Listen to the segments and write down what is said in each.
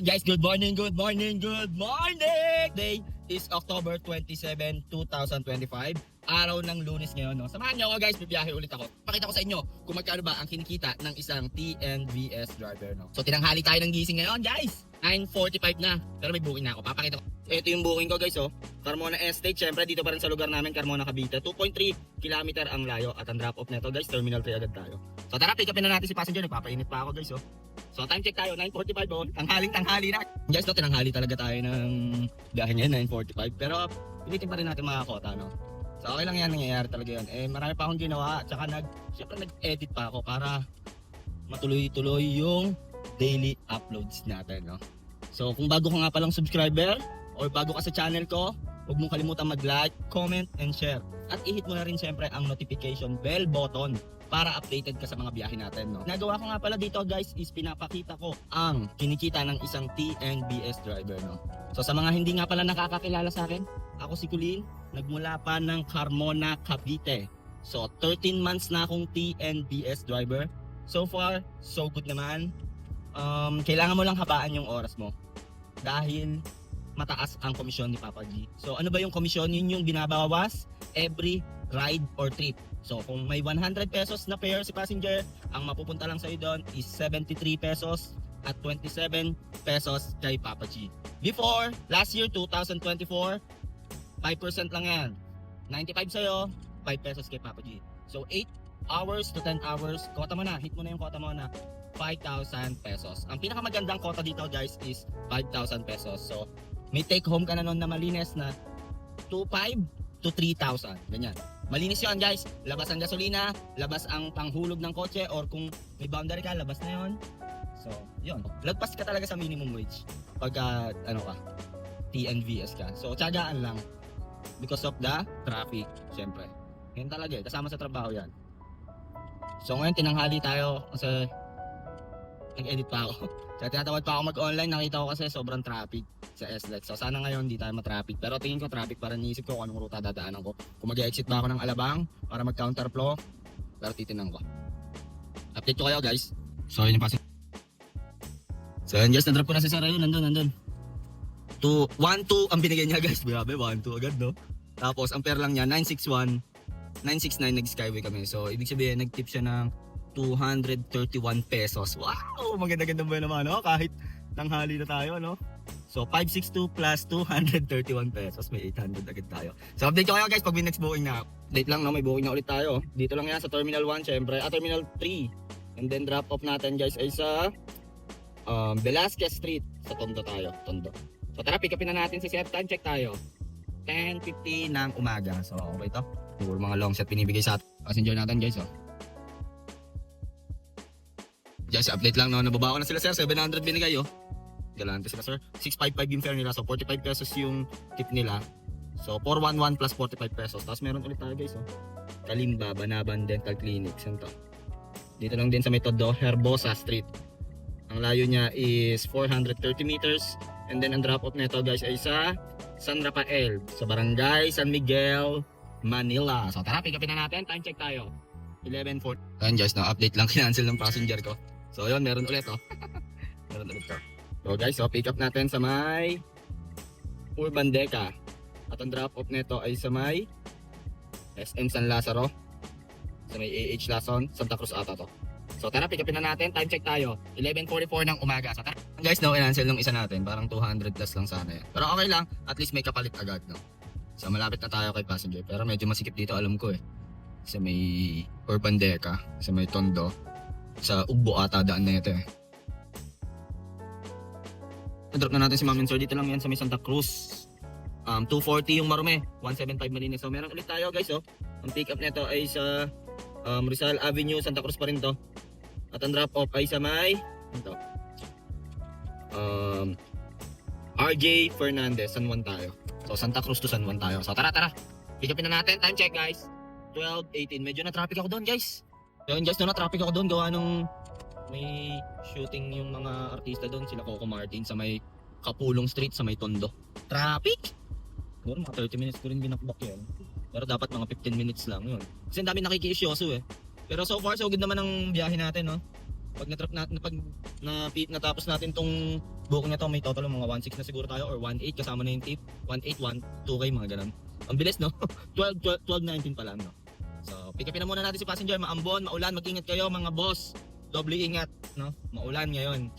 Guys, good morning, good morning, good morning! Day is October 27, 2025. Araw ng Lunes ngayon, no? Samahan niyo ako guys, bibiyahe ulit ako. Pakita ko sa inyo kung magkano ba ang kinikita ng isang TNVS driver, no? So tinanghali tayo ng gising ngayon, guys! 9:45 na, pero may booking na ako. Papakita ko. Ito yung booking ko guys, oh. Carmona Estate, syempre dito pa rin sa lugar namin, Carmona, Cavite. 2.3 km ang layo at ang drop off nito guys, Terminal 3 agad tayo. So tara, pick upin na natin si passenger. Nagpapainit pa ako guys, oh. So time check tayo, 9:45 oh. Tanghaling-tanghali na. Guys, no, tinanghali talaga tayo ng biyahe niya, 9:45. Pero pilitin pa rin natin mga kota, no. So okay lang yan, nangyayari talaga yan. Eh marami pa akong ginawa, tsaka syempre nag-edit pa ako para matuloy-tuloy yung daily uploads natin, no. So kung bago ka nga palang subscriber or bago ka sa channel ko, huwag mong kalimutan mag-like, comment, and share. At i-hit mo na rin syempre ang notification bell button para updated ka sa mga biyahe natin, no. Nagawa ko nga pala dito guys is pinapakita ko ang kinikita ng isang TNVS driver, no. So sa mga hindi nga pala nakakakilala sa akin, ako si Kulin, nagmula pa ng Carmona, Cavite. So 13 months na akong TNVS driver. So far, so good naman. Kailangan mo lang habaan yung oras mo dahil mataas ang komisyon ni Papa G. So ano ba yung komisyon? Yun yung binabawas every ride or trip. So kung may 100 pesos na fare si passenger, ang mapupunta lang sa'yo doon is 73 pesos at 27 pesos kay Papa G. Before, last year 2024, 5% lang yan. 95 sa'yo, 5 pesos kay Papa G. So 8 hours to 10 hours, kota mo na, hit mo na yung kota mo na 5,000 pesos. Ang pinakamagandang kota dito guys is 5,000 pesos. So may take home ka na nun na malinis na 2,500 to 3,000. Ganyan. Malinis yun guys. Labas ang gasolina, labas ang panghulog ng kotse, or kung may boundary ka, labas na yun. So, yun. Lagpas ka talaga sa minimum wage pag TNVS ka. So, tiyagaan lang because of the traffic, syempre. Yan talaga eh. Kasama sa trabaho yan. So, ngayon tinanghali tayo kasi nag-edit pa ako. Kaya tinatawad pa ako mag-online. Nakita ko kasi sobrang traffic sa SLEX. So sana ngayon hindi tayo ma-traffic. Pero tingin ko traffic para niisip ko kung anong ruta dadaanan ko. Kung mag-exit ba ako ng Alabang para mag-counterflow. Pero titinan ko. Update ko kayo guys. So yun yung pasok. So yun guys, na-drop ko na si Sarah yun. Nandun. 1-2 ang binigay niya guys. Grabe, 1-2 agad no. Tapos ang fare lang niya 961. 969 nag-skyway kami. So ibig sabihin nag-tip siya ng 231 pesos. Wow! Maganda-ganda ba naman, no? Kahit tanghali na tayo, no? So, 562 plus 231 pesos. May 800 agad tayo. So, update ko kayo guys pag may next booking na. Update lang, no? May booking na ulit tayo. Dito lang yan sa Terminal 1, syempre. Terminal 3. And then, drop off natin guys ay sa Velasquez Street. Sa Tondo tayo. Tondo. So, tara, pick upin na natin si Sir. Time check tayo. 10:50 ng umaga. So, okay to. Puro mga long set pinibigay sa passenger natin guys, oh. Guys, update lang, no? Nababa ko na sila sir, 700 binigay oh. Galante sila sir. 655 yung fare nila, so 45 pesos yung tip nila. So 411 plus 45 pesos. Tapos meron ulit tayo guys oh. Kalimba, Banaban Dental Clinic. Saan to? Dito lang din sa may Todo, Herbosa Street. Ang layo niya is 430 meters. And then ang drop off nito guys ay sa San Rafael, sa Barangay San Miguel, Manila. So tara, pick upin na natin. Time check tayo. 11:40. Ayan guys, na-update lang, kinancel ng passenger ko. So yun, meron ulit oh. Meron ulit to. So guys, so pick up natin sa may Urban Deca. At ang drop off nito ay sa may SM San Lazaro. Sa may AH Lason, Santa Cruz ata to. So tara, pick upin na natin. Time check tayo. 11:44 ng umaga. So tara. Guys, no, inancel ng isa natin. Parang 200 plus lang sana yan. Pero okay lang, at least may kapalit agad, no. So malapit na tayo kay passenger. Pero medyo masikip dito, alam ko eh. Sa may Urban Deca, sa may Tondo. Sa Ugbo ata daan na ito eh. Na-drop na natin si Ma'am and Sir. Dito lang yan sa may Santa Cruz. 240 yung Marume, 175 Malinis. So meron ulit tayo guys oh. Ang pick up nito ay sa Rizal Avenue, Santa Cruz pa rin to. At ang drop off ay sa may ito. RJ Fernandez, San Juan tayo. So Santa Cruz to San Juan tayo. So tara. Pick upin na natin. Time check guys. 12:18. Medyo na-traffic ako doon guys. Yun guys, na-traffic ako doon. Gawa nung may shooting yung mga artista doon. Sila Coco Martin sa may Kapulong Street, sa may Tondo. Traffic! Siguro mga 30 minutes ko rin binakbak yun. Pero dapat mga 15 minutes lang yun. Kasi ang dami nakikiisyoso eh. Pero so far so good naman ang biyahe natin, no? Pag natapos natin tong booking na to, may total ng mga 1.6 na siguro tayo or 1.8 kasama na yung tip. 1.8, 2K mga ganun. Ang bilis no? 12.19 pa lang no. So, pick upin na muna natin si passenger, maambon, maulan, mag-ingat kayo mga boss. Doble ingat no? Maulan ngayon.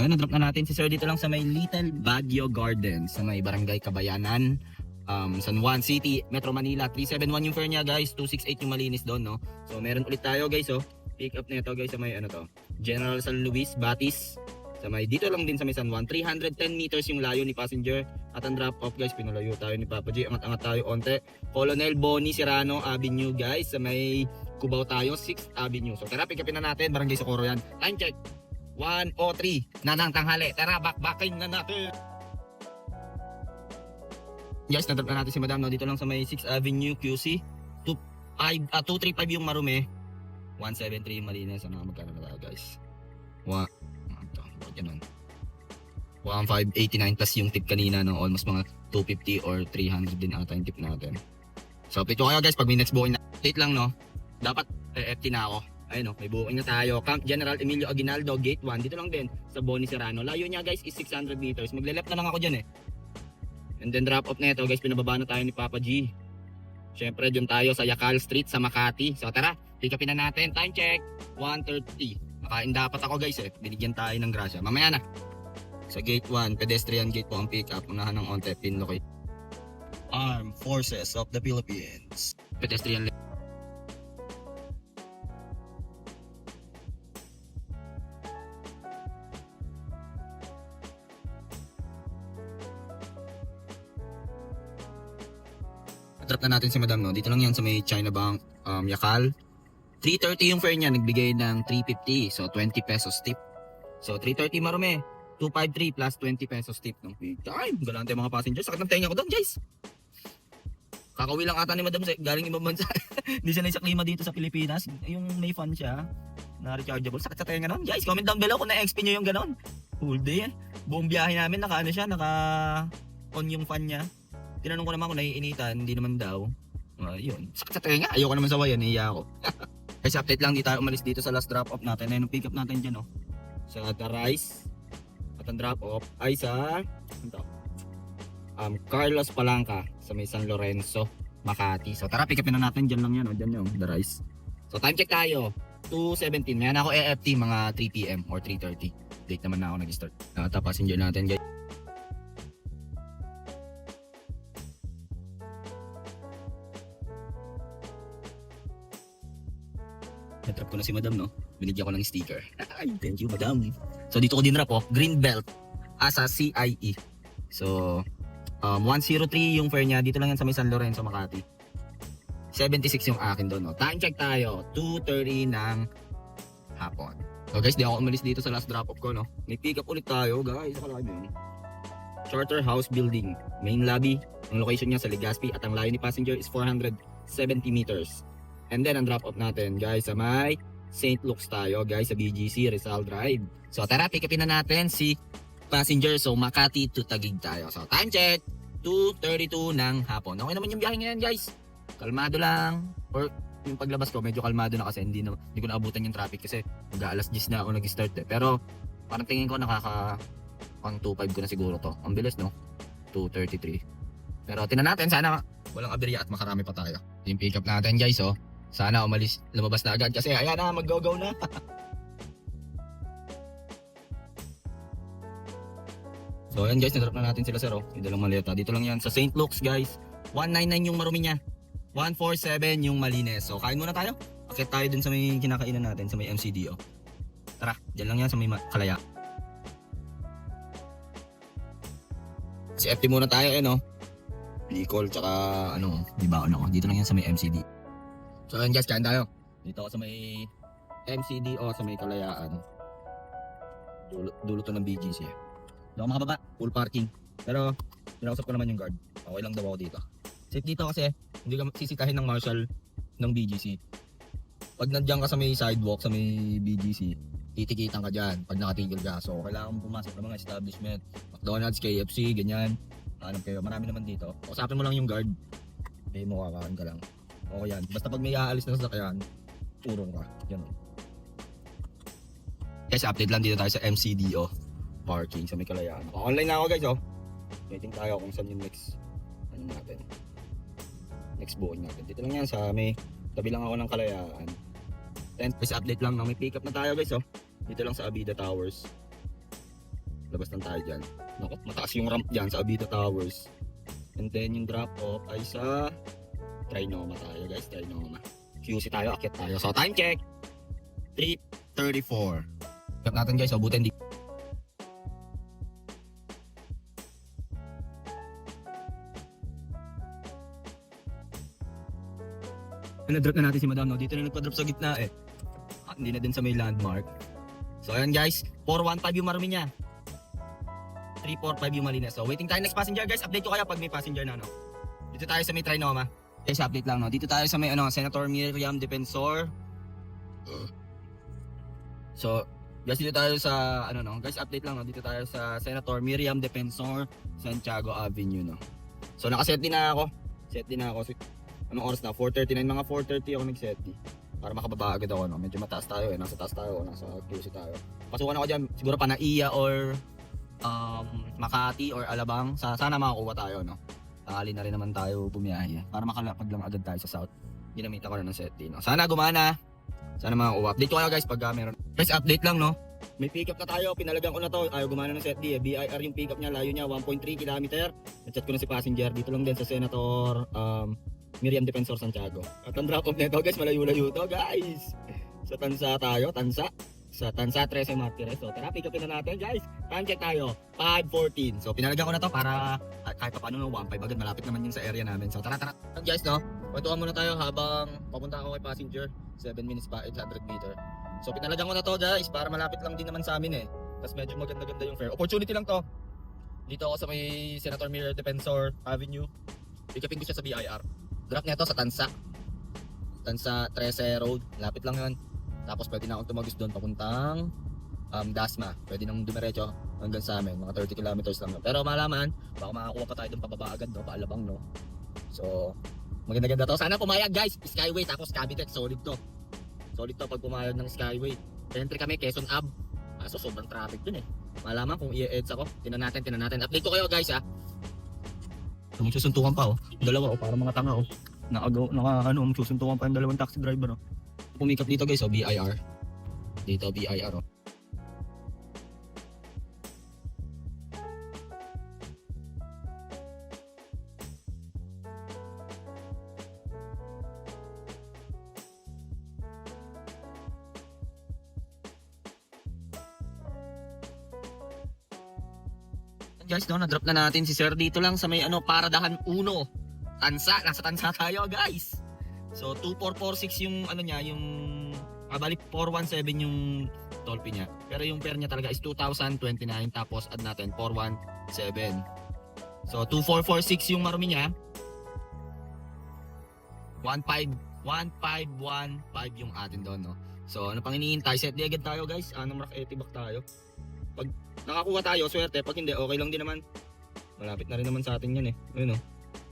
Ngayon, na-drop na natin si sir dito lang sa may Little Baguio Garden sa may Barangay Kabayanan, San Juan City, Metro Manila. 371 yung fare niya guys, 268 yung malinis doon no. So meron ulit tayo guys oh. Pick up nito guys sa may ano to, General San Luis, Batis. Sa may dito lang din sa may San Juan, 310 meters yung layo ni passenger. At ang drop off guys, pinalayo tayo ni Papa G. Angat-angat tayo onte. Colonel Bonnie Serrano Avenue guys, sa may Cubao tayo, 6th Avenue. So tara, pick upin na natin, Barangay Socorro yan. Time check 1:03 na ng tanghali. Tara, back-backing na natin. Guys, na-drop na natin si Madam no? Dito lang sa may 6th Avenue QC. 235 yung Marume, 173 yung Malinas. Ano magkano na tayo guys? 1,589 plus yung tip kanina no? Almost mga 250 or 300 din ata yung tip natin. So update ko kayo guys pag may next booking na. Update lang no, dapat FT na ako. Ayun no, may booking na tayo. Camp General Emilio Aguinaldo, Gate 1. Dito lang din sa Bonnie Serrano. Layo niya guys is 600 meters. Magle-left na lang ako dyan eh. And then drop off na ito guys, pinababa na tayo ni Papa G. Syempre dyan tayo sa Yacal Street sa Makati. So tara, pick upin na natin. Time check 1:30. Makain dapat ako guys eh. Binigyan tayo ng grasya. Mamaya na. Sa Gate 1, pedestrian gate po ang pick up. Unahan ng onte, pin locate. Armed Forces of the Philippines. Pedestrian lane. Drop na natin si Madam no. Dito lang yan sa may China Bank, Yacal. 330 yung fare niya, nagbigay ng 350. So 20 pesos tip. So 330 Marume, 253 plus 20 pesos tip no. Big time. Galante mga passengers. Sakit ng tenga ko doon, guys. Kakauwi lang ata ni Madam galing ibang bansa. Hindi siya sa klima dito sa Pilipinas. Yung may fan siya na rechargeable. Sakit sa tenga noon. Guys, comment down below kung na-XP nyo yung ganon. Full day yan. Buong biyahe namin naka ano siya, naka on yung fan niya. Tinanong ko naman kung naiinitan, hindi naman daw. Yun. Sakit sa tenga. Ayoko naman sawayan, nahiya ako. Kasi update lang, di tayo umalis dito sa last drop off natin. Ayun, pick up natin dyan, oh. Sa The Rice. At ang drop off ay sa Carlos Palanca sa may San Lorenzo, Makati. So tara, pick upin na natin. Dyan lang yan, oh. Dyan yung The Rice. So time check tayo. 2:17. Mayan ako EFT mga 3 PM or 3:30. Date naman na ako nag-start. Passenger natin, guys. Na-drop ko na si Madam, no? Binigyan ko ng sticker. Ay, thank you, Madam. So, dito ko din drop, oh. Green Belt. Asa CIE. So, 103 yung fare niya. Dito lang yan sa may San Lorenzo, Makati. 76 yung akin doon, no? Time check tayo. 2:30 ng hapon. So, guys, di ako umalis dito sa last drop-off ko, no? May pick up ulit tayo, guys. Nakalaki mo yun. Charter House Building. Main lobby. Ang location niya sa Legazpi. At ang layo ni passenger is 470 meters. And then, ang drop-off natin, guys, sa may St. Luke's tayo, guys, sa BGC, Rizal Drive. So, tara, pick upin na natin si passenger. So, Makati to Taguig tayo. So, time check, 2:32 ng hapon. Okay naman yung biyahe ngayon, guys. Kalmado lang. Or, yung paglabas ko, medyo kalmado na kasi hindi ko naabutan yung traffic kasi mag-alas 10 na ako nag-start eh. Pero, parang tingin ko pang 2.5 ko na siguro to. Ang bilis, no? 2:33. Pero, tinan natin, sana walang aberya at makarami pa tayo. Yung pick up natin, guys, oh. Sana lumabas na agad kasi ayan na, mag-go-go na. So ayan guys, na-drop na natin sila sir, oh. Yung dalang maleta. Dito lang yan sa St. Luke's, guys. 199 yung Marumi niya. 147 yung Malines. So kain muna tayo. Akit tayo dun sa may kinakainan natin, sa may MCD, oh. Tara, dyan lang yan sa may Kalaya. Si FT muna tayo, oh. Bicol, tsaka di ba ako. Dito lang yan sa may MCD. So ayun guys, kain tayo. Dito ako sa may MCD o sa may Kalayaan. Dulo to ng BGC. Hindi ako makababa, full parking. Pero pinausap ko naman yung guard. Okay lang daw ako dito. Safe dito kasi hindi ka sisitahin ng marshal ng BGC. pag nandiyan ka sa may sidewalk, sa may BGC, titikitan ka dyan pag nakatigil ka. So, kailangan mo pumasok ng mga establishment. McDonald's, KFC, ganyan. Hanap kayo. Marami naman dito. Usapin mo lang yung guard. May mo kakain ka lang. O yan. Basta pag may aalis na sasakyan, turong ka. Yan o. Guys, update lang dito tayo sa MCDO parking sa may Kalayaan. Online na ako guys oh. Waiting tayo kung saan yung next natin. Next booking natin. Dito lang yan sa may tabi lang ako ng Kalayaan. Then, guys, update lang na may pick up na tayo guys oh. Dito lang sa Abida Towers. Labas lang tayo dyan. Naku, mataas yung ramp dyan sa Abida Towers. And then yung drop off ay sa Trinoma tayo guys, Trinoma. QC tayo, akyat tayo. So time check, 3:34. Pick up natin guys, abutin di. Na-drop na natin si Madam no. Dito na nagpa-drop sa gitna eh. At hindi na din sa may landmark. So ayan guys, 415 yung marumi niya. 345 yung malinis. So waiting tayo next passenger guys. Update ko kaya pag may passenger na no. Dito tayo sa may Trinoma. Guys, update lang no. Dito tayo sa may Senator Miriam Defensor. So guys, dito tayo sa guys, update lang no. Dito tayo sa Senator Miriam Defensor, Santiago Avenue no. So nakaset din na ako. Set din na ako. Anong oras na? 4:39, mga 4:30 ako nag-set para makababa agad ako no. Medyo mataas tayo eh. Nasa taas tayo, nasa QC tayo. Pasukan ako diyan siguro Panaiya or Makati or Alabang. Sana makakuha tayo no. Tanghali na rin naman tayo bumiyahe para makalapag lang agad tayo sa south. Ginamit ako na ng set no. Sana gumana. Sana makakuha. Update ko kayo guys pag meron. Guys, update lang no. May pick up na tayo. Pinalagan ko na to. Ayaw gumana ng set D eh. BIR yung pick up niya. Layo niya 1.3 km. Na-chat ko na si passenger. Dito lang din sa Senator Miriam Defensor Santiago. At ang drop off nito guys, malayo-layo to guys. Sa Tansa tayo, sa Tansa 13 Martires. So tara, pick upin na natin guys. Time check tayo, 5:14. So pinalagyan ko na to para kahit pa paano no, 1.5 agad, malapit naman yun sa area namin. So tara. Guys no, kwentuhan muna tayo habang papunta ako kay passenger. 7 minutes pa, 800 meter. So pinalagyan ko na to guys, para malapit lang din naman sa amin eh. Tapos medyo maganda-ganda yung fare. Opportunity lang to. Dito ako sa may Senator Miriam Defensor Avenue. Pick upin ko siya sa BIR. Drop niya to sa Tansa 13 Road, lapit lang yun. Tapos pwede na akong tumagos doon papuntang Dasma. Pwede nang dumiretso hanggang sa amin, mga 30 kilometers lang. Pero malaman, baka makakuha pa tayo doon pababa agad no, paalabang no. So, maganda-ganda to. Sana pumayag guys, Skyway tapos Cavite, solid to. Solid to pag pumayag ng Skyway. Entry kami, Quezon Ave. So sobrang traffic dun eh. Malaman kung i-edge ako. Tinan natin. Update ko kayo guys ha. Magsusuntukan pa oh. Dalawa oh, para mga tanga oh. Magsusuntukan pa yung dalawang taxi driver oh. Pumikap dito guys oh, BIR. Dito BIR oh. Guys, no, na-drop na natin si Sir dito lang sa may Paradahan 1. Tansa, nasa Tansa tayo, guys. So 2446 yung niya, yung bali 417 yung toll fee niya. Pero yung fare niya talaga is 2,029 tapos add natin 417. So 2446 yung marumi niya. 1515 yung atin doon, no. So ano pang iniintay? Set di agad tayo, guys. Anong Rock Etibak tayo. Pag nakakuha tayo, swerte. Pag hindi, okay lang din naman. Malapit na rin naman sa atin yan eh. Ayun o.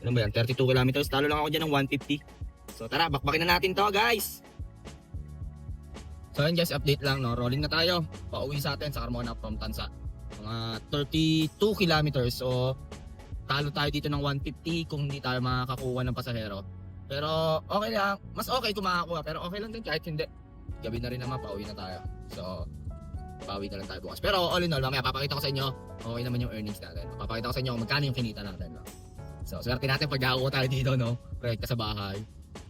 Ano ba yan? 32 kilometers. Talo lang ako dyan ng 150. So tara, bakbakin na natin to guys. So yun guys, update lang no. Rolling na tayo. Pauwi sa atin sa Carmona from Tansa. Mga 32 kilometers. So talo tayo dito ng 150 kung hindi tayo makakakuha ng pasahero. Pero okay lang. Mas okay kung makakuha. Pero okay lang din kahit hindi. Gabi na rin naman, pauwi na tayo. So bawi na lang tayo bukas. Pero all in all, mamaya papakita ko sa inyo okay naman yung earnings natin. Papakita ko sa inyo kung magkano yung kinita natin. No? So, swerte natin pag nakakuha tayo dito, no? Projekta sa bahay.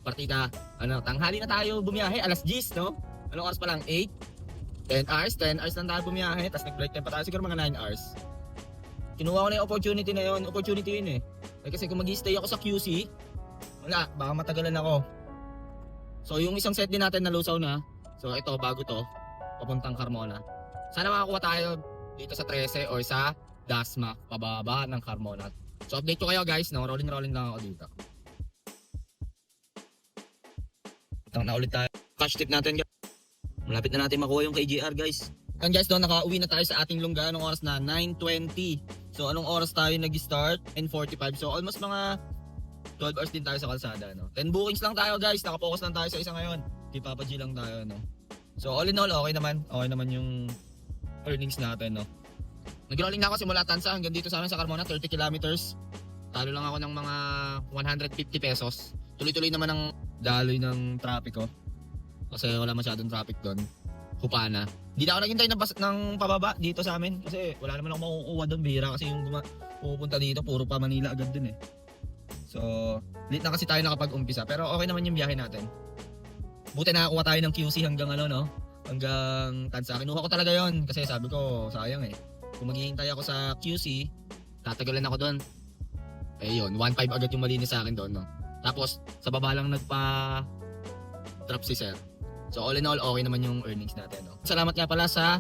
Partida, tanghali na tayo bumiyahe, alas 10, no? Anong oras pa lang? 8? 10 hours? 10 hours lang tayo bumiyahe. Tapos nag-break time pa tayo, siguro mga 9 hours. Kinuha ko na yung opportunity na yun. Opportunity yun eh. Kasi kung mag-stay ako sa QC, wala, baka matagalan ako. So, yung isang set din natin nalusaw na. So, ito, bago to, papuntang Carmona. Sana makakuha tayo dito sa 13 or sa Dasma, pababa ng Carmona. So update ko kayo guys, no? Rolling lang ako dito. Itang na ulit tayo. cash tip natin. Malapit na natin makuha yung KJR guys. And guys, doon nakauwi na tayo sa ating lungga. Anong oras na? 9:20. So anong oras tayo nag-start? 9:45. So almost mga 12 hours din tayo sa kalsada, no? 10 bookings lang tayo guys. Nakapokus lang tayo sa isa ngayon. Kay Papa G lang tayo, no? So all in all, okay naman. Okay naman yung earnings natin, no? Nag-rolling na ako simula Tansa hanggang dito sa amin sa Carmona, 30 kilometers. Talo lang ako ng mga 150 pesos. Tuloy-tuloy naman ang daloy ng trapiko. Kasi wala masyadong traffic doon. Hupana. Hindi na ako naghintay ng pababa dito sa amin. Kasi wala naman ako makukuha doon. Bihira kasi yung pupunta dito, puro pa Manila agad dun eh. So, late na kasi tayo nakapag-umpisa. Pero okay naman yung biyahe natin. Buti nakakuha tayo ng QC hanggang ano, no? Hanggang Tansa. Kinuha ko talaga yon kasi sabi ko, sayang eh. Kung maghihintay ako sa QC, tatagalan ako doon. Eh yun, 1.5 agad yung malinis sa akin doon, no? Tapos, sa baba lang nagpa-drop si sir. So all in all, okay naman yung earnings natin, no? Salamat nga pala sa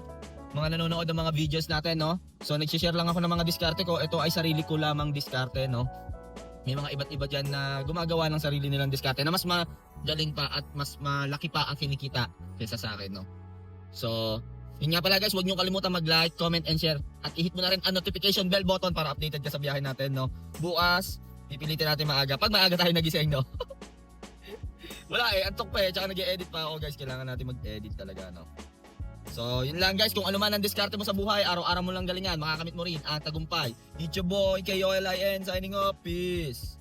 mga nanonood ng mga videos natin, no? So nag-share lang ako ng mga diskarte ko. Ito ay sarili ko lamang diskarte, no? May mga iba't iba dyan na gumagawa ng sarili nilang diskarte na mas magaling pa at mas malaki pa ang kinikita kaysa sa akin, no? So, yun nga pala guys, huwag nyo kalimutan mag-like, comment, and share. At i-hit mo na rin ang notification bell button para updated ka sa biyahe natin, no? Bukas, pipilitin natin maaga. Pag maaga tayo nagising, no? Wala eh, antok pa eh, tsaka nag-e-edit pa ako guys, kailangan natin mag-edit talaga, no? So, yun lang guys, kung ano man ang diskarte mo sa buhay, araw-araw mo lang galingan, makakamit mo rin ang tagumpay. It's your boy, KOLIN, signing off, peace!